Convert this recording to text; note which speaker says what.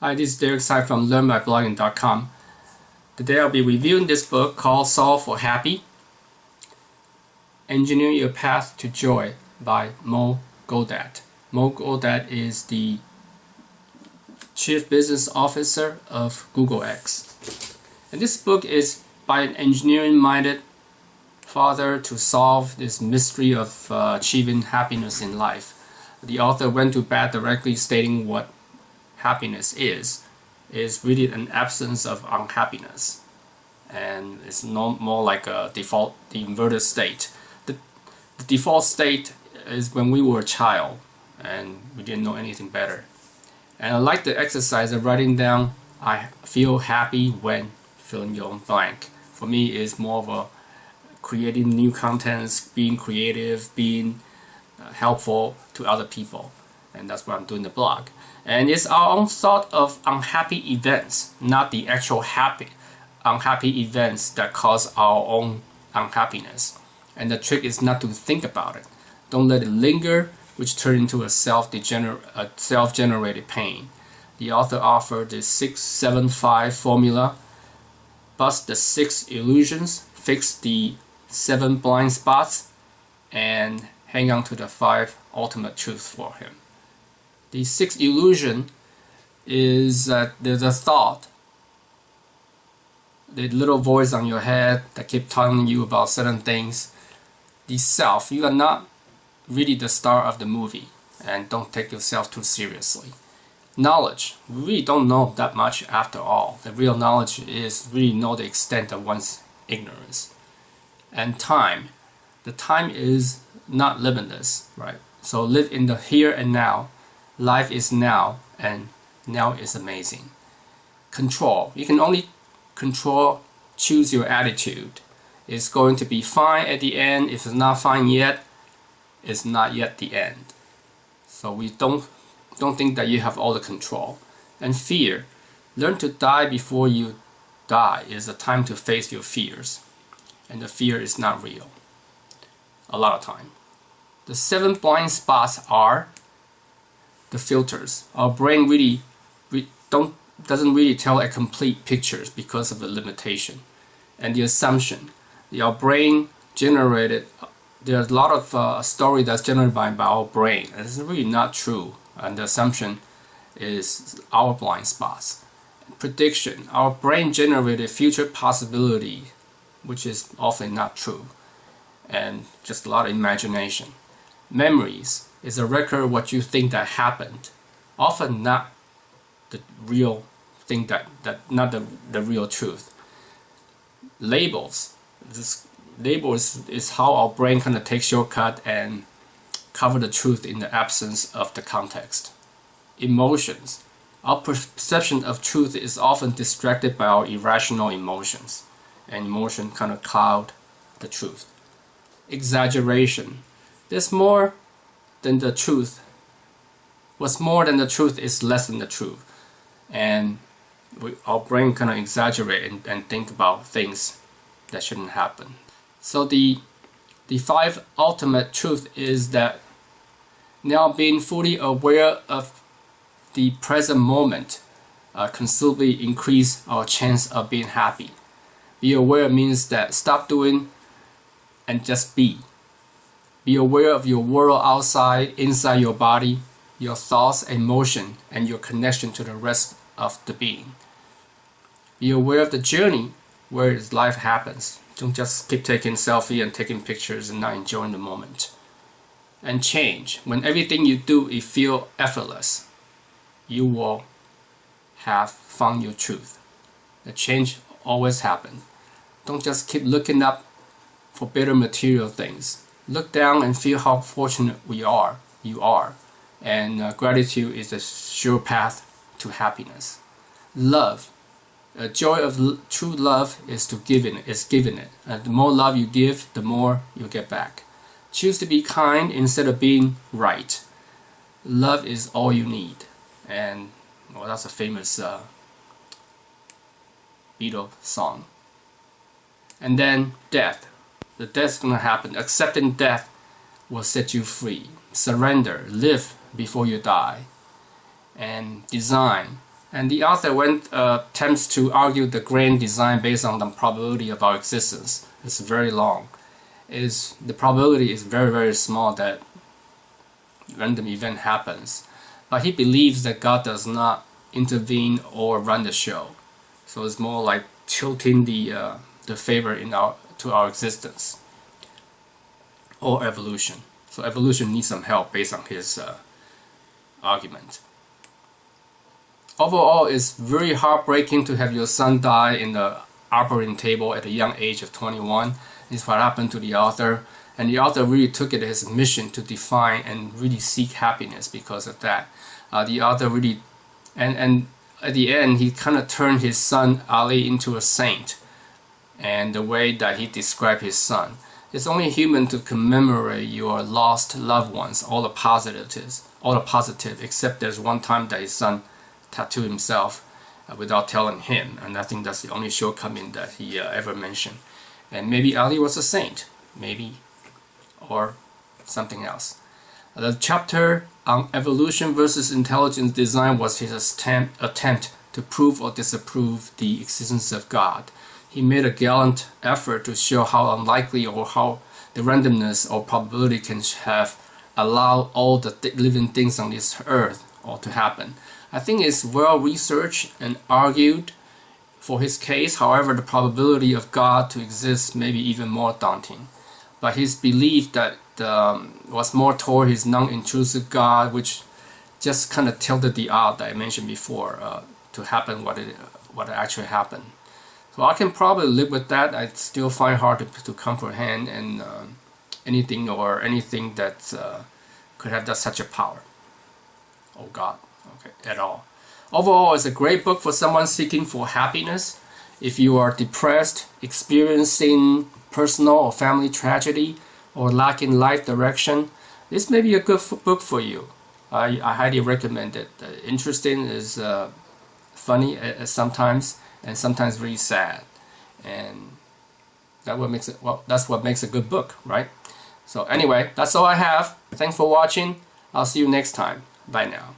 Speaker 1: Hi, this is Derek Tsai from LearnByBlogging.com. Today I'll be reviewing this book called Solve for Happy, Engineer Your Path to Joy by Gawdat. Gawdat is the Chief Business Officer of Google X. And this book is by an engineering-minded father to solve this mystery of achieving happiness in life. The author went to bat directly stating what happiness is really an absence of unhappiness, and it's no more like a default, the inverted state. The default state is when we were a child and we didn't know anything better. And I like the exercise of writing down I feel happy when fill in your own blank. For me, it's more of a creating new contents, being creative, being helpful to other people, and that's what I'm doing the blog. And it's our own thought of unhappy events, not the actual unhappy events that cause our own unhappiness. And the trick is not to think about it. Don't let it linger, which turns into a self-generated pain. The author offered the 6-7-5 formula: bust the 6 illusions, fix the 7 blind spots, and hang on to the 5 ultimate truths for him. The 6th illusion is that there's a thought, the little voice on your head that keeps telling you about certain things. The self, you are not really the star of the movie, and don't take yourself too seriously. Knowledge, we really don't know that much after all. The real knowledge is really know the extent of one's ignorance. And time, the time is not limitless, right? So live in the here and now. Life is now, and now is amazing. Control. You can only choose your attitude. It's going to be fine at the end. If it's not fine yet, it's not yet the end. So we don't think that you have all the control. And fear. Learn to die before you die. It's a time to face your fears. And the fear is not real. A lot of time. The 7 blind spots are the filters. Our brain really doesn't really tell a complete picture because of the limitation and the assumption. Our brain generated. There's a lot of story that's generated by our brain. It's really not true, and the assumption is our blind spots. Prediction. Our brain generated future possibility, which is often not true, and just a lot of imagination. Memories is a record of what you think that happened, often not the real thing not the real truth. Labels. Labels is how our brain kind of takes shortcut and cover the truth in the absence of the context. Emotions. Our perception of truth is often distracted by our irrational emotions, and emotion kind of cloud the truth. Exaggeration. There's more than the truth. What's more than the truth is less than the truth. And our brain kind of exaggerate and think about things that shouldn't happen. So the 5 ultimate truth is that now being fully aware of the present moment considerably increase our chance of being happy. Be aware means that stop doing and just be. Be aware of your world outside, inside your body, your thoughts, emotion, and your connection to the rest of the being. Be aware of the journey where life happens. Don't just keep taking selfies and taking pictures and not enjoying the moment. And change. When everything you do, it feels effortless, you will have found your truth. The change always happens. Don't just keep looking up for better material things. Look down and feel how fortunate you are. And gratitude is a sure path to happiness. Love. The joy of true love is giving it. The more love you give, the more you get back. Choose to be kind instead of being right. Love is all you need. And well, that's a famous Beatles song. And then death. The death's gonna happen. Accepting death will set you free. Surrender. Live before you die. And design. And the author attempts to argue the grand design based on the probability of our existence. It's very long. The probability is very, very small that random event happens. But he believes that God does not intervene or run the show. So it's more like tilting the favor to our existence or evolution. So evolution needs some help based on his argument. Overall, it's very heartbreaking to have your son die in the operating table at a young age of 21. This is what happened to the author. And the author really took it as a mission to define and really seek happiness because of that. The author really, and at the end, he kind of turned his son Ali into a saint. And the way that he described his son. It's only human to commemorate your lost loved ones, all the positive, except there's one time that his son tattooed himself without telling him. And I think that's the only shortcoming that he ever mentioned. And maybe Ali was a saint, maybe, or something else. The chapter on evolution versus intelligent design was his attempt to prove or disapprove the existence of God. He made a gallant effort to show how unlikely or how the randomness or probability can have allowed all the living things on this earth or to happen. I think it's well researched and argued for his case. However, the probability of God to exist may be even more daunting. But his belief that was more toward his non-intrusive God, which just kind of tilted the odds that I mentioned before to happen what actually happened. So I can probably live with that. I still find hard to comprehend and anything that could have such a power. Oh God, okay, at all. Overall, it's a great book for someone seeking for happiness. If you are depressed, experiencing personal or family tragedy, or lacking life direction, this may be a good book for you. I highly recommend it. Interesting, is funny sometimes, and sometimes very sad, and that's what makes a good book, right? So anyway, that's all I have. Thanks for watching. I'll see you next time. Bye now.